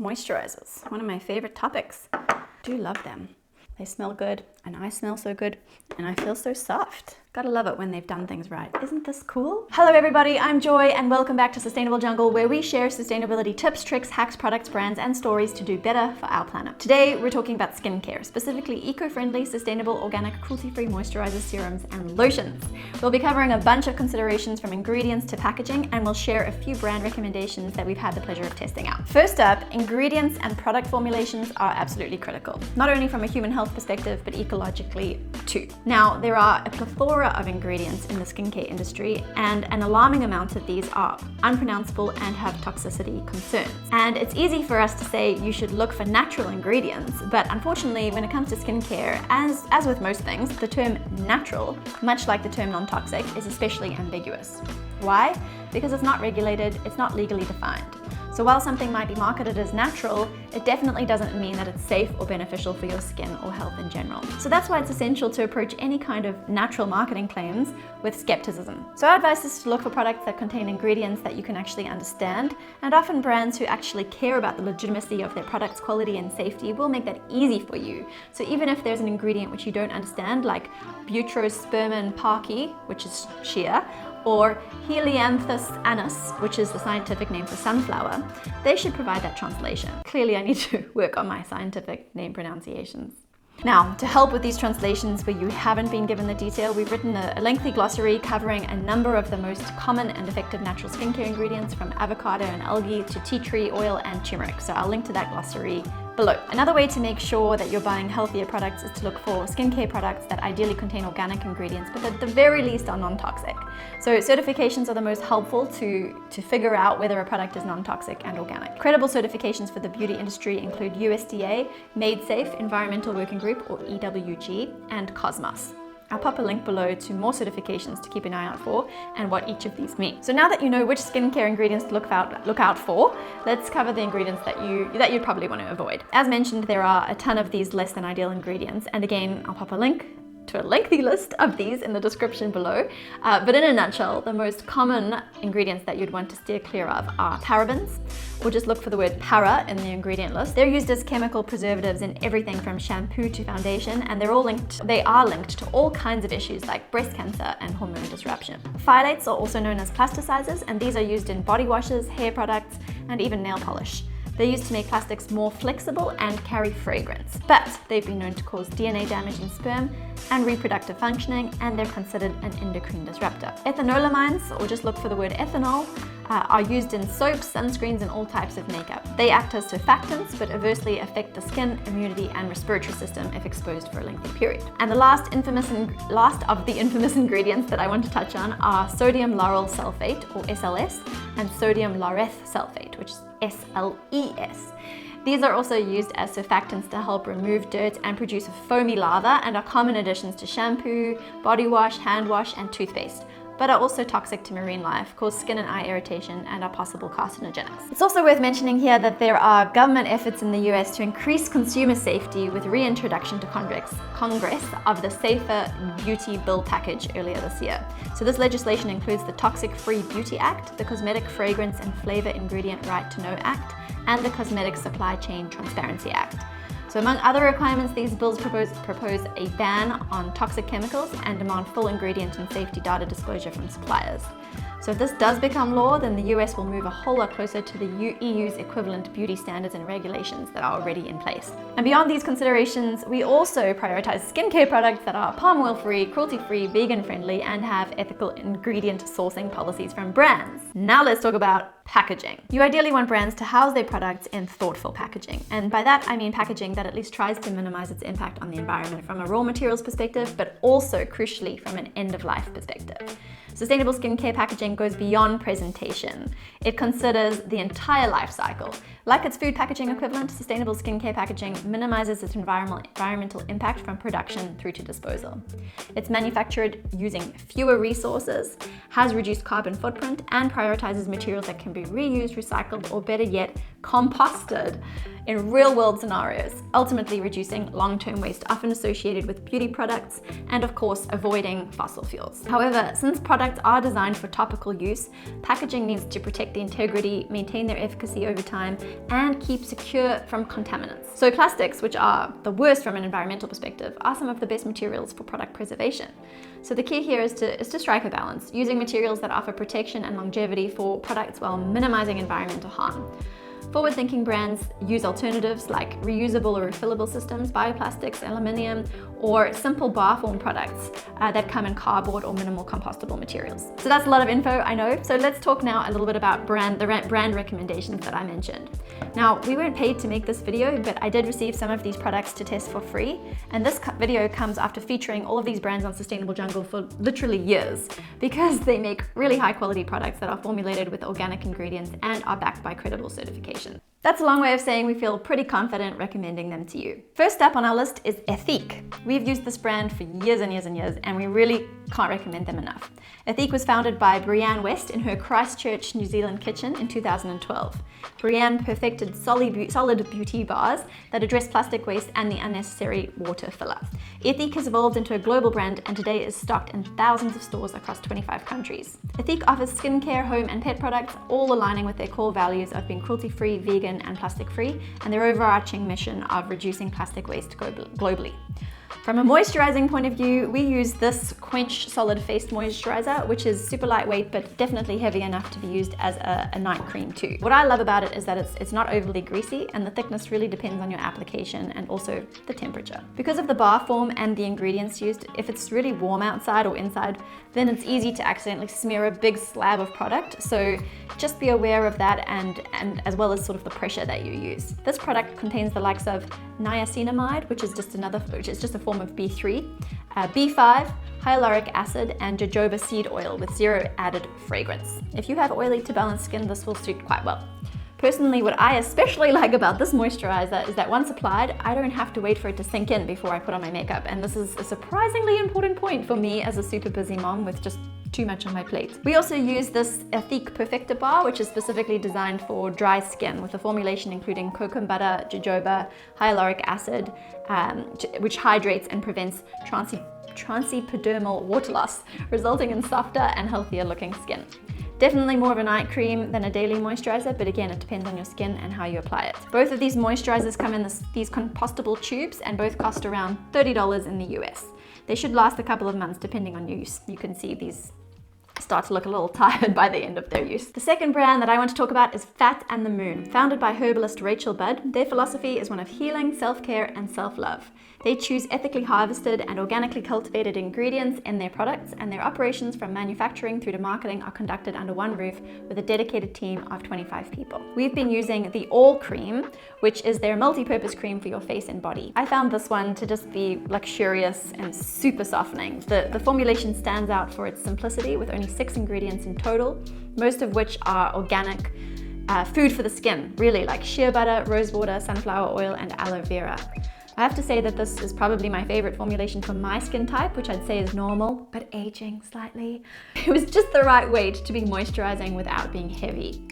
Moisturizers, one of my favorite topics. Do love them. They smell good, and I smell so good, and I feel so soft. Gotta love it when they've done things right. Isn't this cool? Hello everybody, I'm Joy, and welcome back to Sustainable Jungle, where we share sustainability tips, tricks, hacks, products, brands, and stories to do better for our planet. Today, we're talking about skincare, specifically eco-friendly, sustainable, organic, cruelty-free moisturizers, serums, and lotions. We'll be covering a bunch of considerations from ingredients to packaging, and we'll share a few brand recommendations that we've had the pleasure of testing out. First up, ingredients and product formulations are absolutely critical, not only from a human health perspective, but ecologically too. Now, there are a plethora of ingredients in the skincare industry, and an alarming amount of these are unpronounceable and have toxicity concerns. And it's easy for us to say you should look for natural ingredients, but unfortunately, when it comes to skincare, as with most things, the term natural, much like the term non-toxic, is especially ambiguous. Why? Because it's not regulated, it's not legally defined. So while something might be marketed as natural, it definitely doesn't mean that it's safe or beneficial for your skin or health in general. So that's why it's essential to approach any kind of natural marketing claims with skepticism. So our advice is to look for products that contain ingredients that you can actually understand, and often brands who actually care about the legitimacy of their product's quality and safety will make that easy for you. So even if there's an ingredient which you don't understand, like butyrospirmin parkii, which is shea, or Helianthus anus, which is the scientific name for sunflower, they should provide that translation. Clearly, I need to work on my scientific name pronunciations. Now, to help with these translations where you haven't been given the detail, we've written a lengthy glossary covering a number of the most common and effective natural skincare ingredients, from avocado and algae to tea tree oil and turmeric. So I'll link to that glossary below. Another way to make sure that you're buying healthier products is to look for skincare products that ideally contain organic ingredients, but at the very least are non-toxic. So certifications are the most helpful to figure out whether a product is non-toxic and organic. Credible certifications for the beauty industry include USDA, Made Safe, Environmental Working Group, or EWG, and Cosmos. I'll pop a link below to more certifications to keep an eye out for and what each of these mean. So now that you know which skincare ingredients to look out for, let's cover the ingredients that you'd probably want to avoid. As mentioned, there are a ton of these less than ideal ingredients, and again, I'll pop a link to a lengthy list of these in the description below. But in a nutshell, the most common ingredients that you'd want to steer clear of are parabens, or just look for the word para in the ingredient list. They're used as chemical preservatives in everything from shampoo to foundation, and they are linked to all kinds of issues like breast cancer and hormone disruption. Phthalates are also known as plasticizers, and these are used in body washes, hair products, and even nail polish. They're used to make plastics more flexible and carry fragrance, but they've been known to cause DNA damage in sperm and reproductive functioning, and they're considered an endocrine disruptor. Ethanolamines, or just look for the word ethanol, are used in soaps, sunscreens, and all types of makeup. They act as surfactants, but adversely affect the skin, immunity, and respiratory system if exposed for a lengthy period. And the last of the infamous ingredients that I want to touch on are sodium lauryl sulfate, or SLS, and sodium laureth sulfate, which is SLES. These are also used as surfactants to help remove dirt and produce a foamy lather, and are common additions to shampoo, body wash, hand wash, and toothpaste, but are also toxic to marine life, cause skin and eye irritation, and are possible carcinogenics. It's also worth mentioning here that there are government efforts in the US to increase consumer safety with reintroduction to Congress of the Safer Beauty Bill package earlier this year. So this legislation includes the Toxic-Free Beauty Act, the Cosmetic Fragrance and Flavor Ingredient Right to Know Act, and the Cosmetic Supply Chain Transparency Act. So among other requirements, these bills propose a ban on toxic chemicals and demand full ingredient and safety data disclosure from suppliers. So if this does become law, then the US will move a whole lot closer to the EU's equivalent beauty standards and regulations that are already in place. And beyond these considerations, we also prioritize skincare products that are palm oil-free, cruelty-free, vegan-friendly, and have ethical ingredient sourcing policies from brands. Now let's talk about packaging. You ideally want brands to house their products in thoughtful packaging. And by that, I mean packaging that at least tries to minimize its impact on the environment from a raw materials perspective, but also crucially from an end-of-life perspective. Sustainable skincare packaging goes beyond presentation. It considers the entire life cycle. Like its food packaging equivalent, sustainable skincare packaging minimizes its environmental impact from production through to disposal. It's manufactured using fewer resources, has reduced carbon footprint, and prioritizes materials that can be reused, recycled, or better yet, composted in real-world scenarios, ultimately reducing long-term waste often associated with beauty products, and of course, avoiding fossil fuels. However, since products are designed for topical use, packaging needs to protect the integrity, maintain their efficacy over time, and keep secure from contaminants. So plastics, which are the worst from an environmental perspective, are some of the best materials for product preservation. So the key here is to strike a balance, using materials that offer protection and longevity for products while minimizing environmental harm. Forward-thinking brands use alternatives like reusable or refillable systems, bioplastics, aluminium, or simple bar form products that come in cardboard or minimal compostable materials. So that's a lot of info, I know. So let's talk now a little bit about the brand recommendations that I mentioned. Now, we weren't paid to make this video, but I did receive some of these products to test for free. And this video comes after featuring all of these brands on Sustainable Jungle for literally years, because they make really high quality products that are formulated with organic ingredients and are backed by credible certification. That's a long way of saying we feel pretty confident recommending them to you. First up on our list is Ethique. We've used this brand for years and years and years, and we really can't recommend them enough. Ethique was founded by Brianne West in her Christchurch, New Zealand kitchen in 2012. Brianne perfected solid beauty bars that address plastic waste and the unnecessary water filler. Ethique has evolved into a global brand and today is stocked in thousands of stores across 25 countries. Ethique offers skincare, home and pet products, all aligning with their core values of being cruelty-free, vegan and plastic-free, and their overarching mission of reducing plastic waste globally. From a moisturizing point of view, we use this Quench Solid Face Moisturizer, which is super lightweight, but definitely heavy enough to be used as a night cream too. What I love about it is that it's not overly greasy, and the thickness really depends on your application and also the temperature. Because of the bar form and the ingredients used, if it's really warm outside or inside, then it's easy to accidentally smear a big slab of product. So just be aware of that and as well as sort of the pressure that you use. This product contains the likes of niacinamide, which is just a form of B3, B5, hyaluronic acid, and jojoba seed oil with zero added fragrance. If you have oily to balanced skin, this will suit quite well. Personally, what I especially like about this moisturizer is that once applied, I don't have to wait for it to sink in before I put on my makeup. And this is a surprisingly important point for me as a super busy mom with just too much on my plate. We also use this Ethique Perfecta bar, which is specifically designed for dry skin, with a formulation including cocoa butter, jojoba, hyaluronic acid, which hydrates and prevents transepidermal water loss, resulting in softer and healthier looking skin. Definitely more of a night cream than a daily moisturizer, but again, it depends on your skin and how you apply it. Both of these moisturizers come in these compostable tubes and both cost around $30 in the US. They should last a couple of months depending on use. You can see these start to look a little tired by the end of their use. The second brand that I want to talk about is Fat and the Moon. Founded by herbalist Rachel Budd, their philosophy is one of healing, self-care, and self-love. They choose ethically harvested and organically cultivated ingredients in their products, and their operations from manufacturing through to marketing are conducted under one roof with a dedicated team of 25 people. We've been using the All Cream, which is their multi-purpose cream for your face and body. I found this one to just be luxurious and super softening. The formulation stands out for its simplicity with only 6 ingredients in total, most of which are organic food for the skin, really, like shea butter, rose water, sunflower oil, and aloe vera. I have to say that this is probably my favorite formulation for my skin type, which I'd say is normal, but aging slightly. It was just the right weight to be moisturizing without being heavy.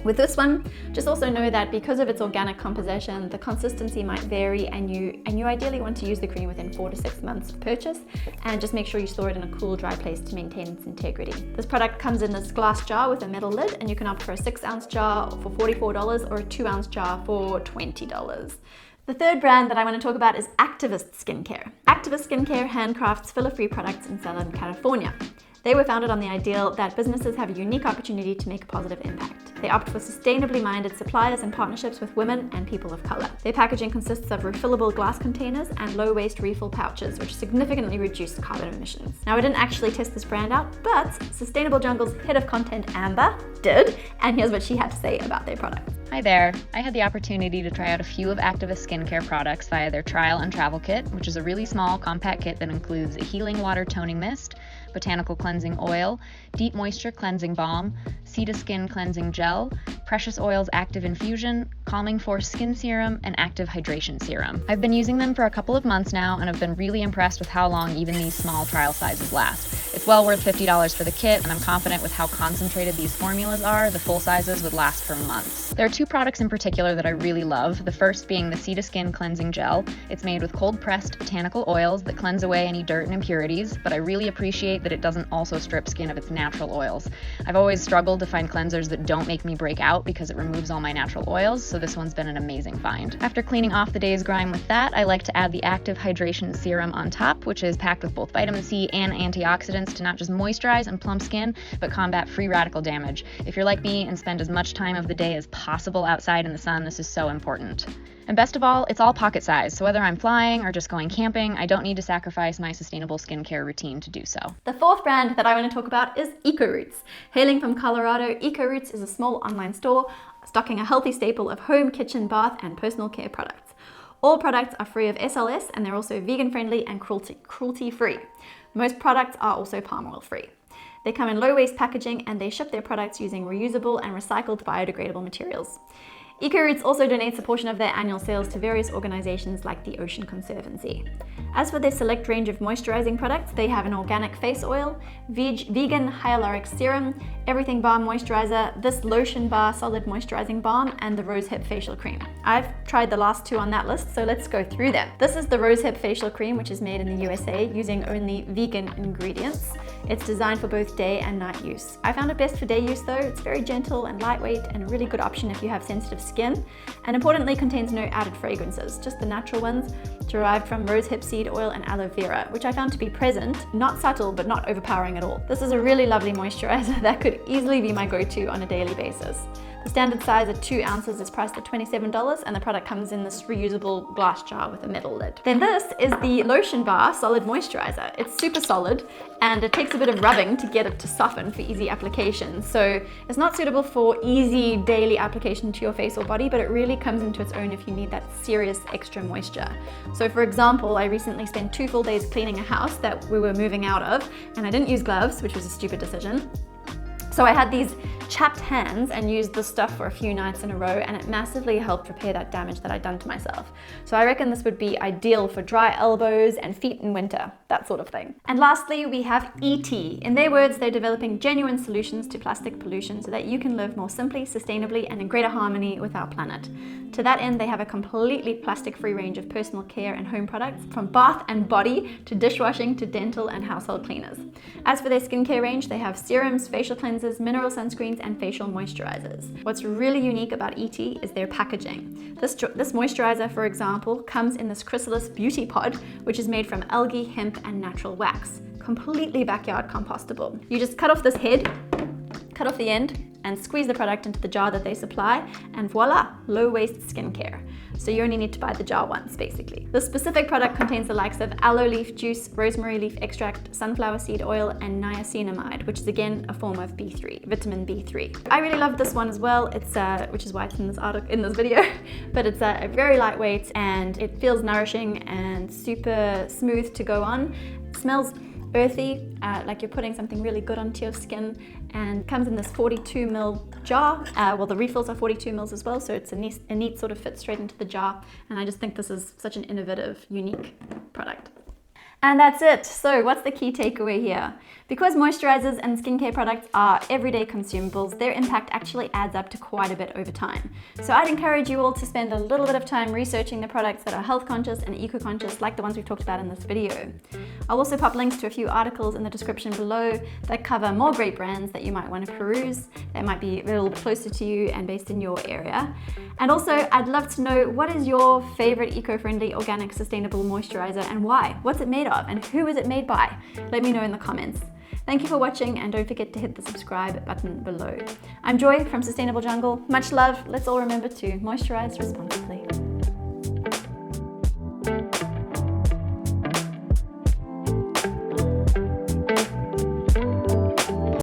With this one, just also know that because of its organic composition, the consistency might vary, and you ideally want to use the cream within 4 to 6 months of purchase, and just make sure you store it in a cool, dry place to maintain its integrity. This product comes in this glass jar with a metal lid, and you can opt for a 6-ounce jar for $44 or a 2-ounce jar for $20. The third brand that I want to talk about is Activist Skincare. Activist Skincare handcrafts filler-free products in Southern California. They were founded on the ideal that businesses have a unique opportunity to make a positive impact. They opt for sustainably minded suppliers and partnerships with women and people of color. Their packaging consists of refillable glass containers and low-waste refill pouches, which significantly reduce carbon emissions. Now, I didn't actually test this brand out, but Sustainable Jungle's head of content, Amber, did, and here's what she had to say about their product. Hi there. I had the opportunity to try out a few of Activist Skincare products via their trial and travel kit, which is a really small, compact kit that includes a healing water toning mist, botanical cleansing oil, deep moisture cleansing balm, Ceta Skin cleansing gel, Precious Oils active infusion, Calming Force skin serum, and active hydration serum. I've been using them for a couple of months now and have been really impressed with how long even these small trial sizes last. It's well worth $50 for the kit, and I'm confident with how concentrated these formulas are, the full sizes would last for months. There are two products in particular that I really love, the first being the Sea to Skin Cleansing Gel. It's made with cold-pressed botanical oils that cleanse away any dirt and impurities, but I really appreciate that it doesn't also strip skin of its natural oils. I've always struggled to find cleansers that don't make me break out because it removes all my natural oils, so this one's been an amazing find. After cleaning off the day's grime with that, I like to add the Active Hydration Serum on top, which is packed with both vitamin C and antioxidants to not just moisturize and plump skin, but combat free radical damage. If you're like me and spend as much time of the day as possible outside in the sun, this is so important. And best of all, it's all pocket size, so whether I'm flying or just going camping, I don't need to sacrifice my sustainable skincare routine to do so. The fourth brand that I want to talk about is EcoRoots. Hailing from Colorado, EcoRoots is a small online store stocking a healthy staple of home, kitchen, bath, and personal care products. All products are free of SLS, and they're also vegan-friendly and cruelty-free. Most products are also palm oil-free. They come in low-waste packaging, and they ship their products using reusable and recycled biodegradable materials. EcoRoots also donates a portion of their annual sales to various organizations like the Ocean Conservancy. As for their select range of moisturizing products, they have an organic face oil, vegan hyaluronic serum, everything bar moisturizer, this lotion bar solid moisturizing balm, and the rosehip facial cream. I've tried the last two on that list, so let's go through them. This is the rosehip facial cream, which is made in the USA using only vegan ingredients. It's designed for both day and night use. I found it best for day use though. It's very gentle and lightweight and a really good option if you have sensitive skin, and importantly contains no added fragrances, just the natural ones derived from rosehip seed oil and aloe vera, which I found to be present, not subtle but not overpowering at all. This is a really lovely moisturizer that could easily be my go-to on a daily basis. The standard size of 2 ounces is priced at $27, and the product comes in this reusable glass jar with a metal lid. Then this is the Lotion Bar Solid Moisturizer. It's super solid, and it takes a bit of rubbing to get it to soften for easy application. So it's not suitable for easy daily application to your face or body, but it really comes into its own if you need that serious extra moisture. So for example, I recently spent 2 full days cleaning a house that we were moving out of, and I didn't use gloves, which was a stupid decision. So I had these chapped hands and used this stuff for a few nights in a row, and it massively helped repair that damage that I'd done to myself. So I reckon this would be ideal for dry elbows and feet in winter, that sort of thing. And lastly, we have ETee. In their words, they're developing genuine solutions to plastic pollution so that you can live more simply, sustainably, and in greater harmony with our planet. To that end, they have a completely plastic-free range of personal care and home products, from bath and body to dishwashing to dental and household cleaners. As for their skincare range, they have serums, facial cleansers, mineral sunscreens, and facial moisturizers. What's really unique about ETee is their packaging. This moisturizer, for example, comes in this chrysalis beauty pod, which is made from algae, hemp, and natural wax. Completely backyard compostable. You just cut off this head, cut off the end, and squeeze the product into the jar that they supply, and voila, low-waste skincare. So you only need to buy the jar once, basically. The specific product contains the likes of aloe leaf juice, rosemary leaf extract, sunflower seed oil, and niacinamide, which is again a form of B3, vitamin B3. I really love this one as well. It's which is why it's in this article, in this video. But it's very lightweight, and it feels nourishing and super smooth to go on. It smells earthy, like you're putting something really good onto your skin, and comes in this 42 ml jar. Well, the refills are 42 mls as well, so it's a neat sort of fit straight into the jar, and I just think this is such an innovative, unique product. And that's it. So what's the key takeaway here? Because moisturizers and skincare products are everyday consumables, their impact actually adds up to quite a bit over time. So I'd encourage you all to spend a little bit of time researching the products that are health conscious and eco-conscious, like the ones we've talked about in this video. I'll also pop links to a few articles in the description below that cover more great brands that you might want to peruse, that might be a little bit closer to you and based in your area. And also, I'd love to know, what is your favorite eco-friendly, organic, sustainable moisturizer and why? What's it made of and who is it made by? Let me know in the comments. Thank you for watching, and don't forget to hit the subscribe button below. I'm Joy from Sustainable Jungle. Much love. Let's all remember to moisturize responsibly.